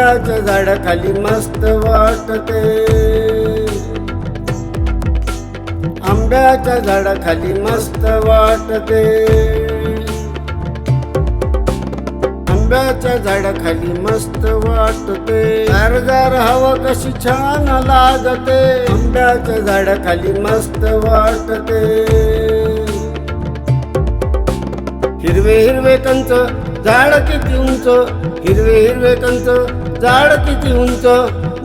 आंब्याच्या झाडाखाली मस्त वाटते, आंब्याच्या झाडाखाली मस्त वाटते, आंब्याच्या झाडाखाली मस्त वाटते, गारगार हवा कशी छान लागते, आंब्याच्या झाडाखाली मस्त वाटते, हिरवे हिरवे कंच झाड किती उंच, हिरवे हिरवे कंच झाड किती उंच,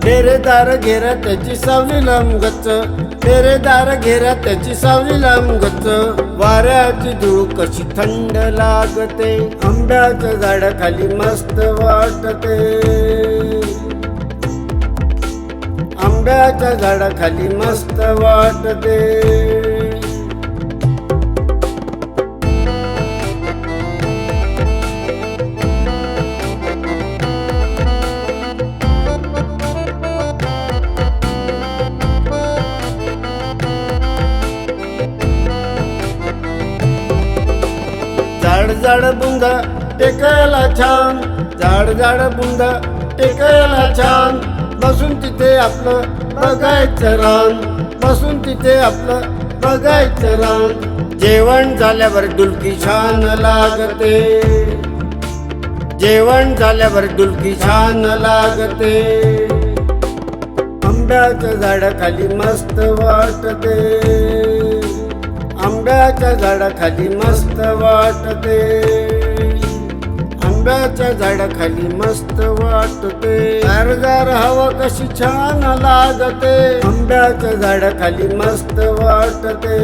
डेरेदार घेरा त्याची सावली लांब गच्च, डेरेदार घेरा त्याची सावली लांब गच्च, वाऱ्याची धूळ कशी थंड लागते, आंब्याच्या झाडाखाली मस्त वाटते, आंब्याच्या झाडाखाली मस्त वाटते. झाड झाड बुंदा टेकायला छान, झाड झाड बुंदा टेकायला छान, बसून तिथे आपलं बघायचं रान, बसून तिथे आपलं बघायचं रान, जेवण झाल्यावर डुलकी छान लागते, जेवण झाल्यावर डुलकी छान लागते, आंब्याच्या झाडाखाली मस्त वाटते, आंब्याच्या झाडाखाली मस्त वाटते, आंब्याच्या झाडाखाली मस्त वाटते, गारगार हवा कशी छान लागते, आंब्याच्या झाडाखाली मस्त वाटते.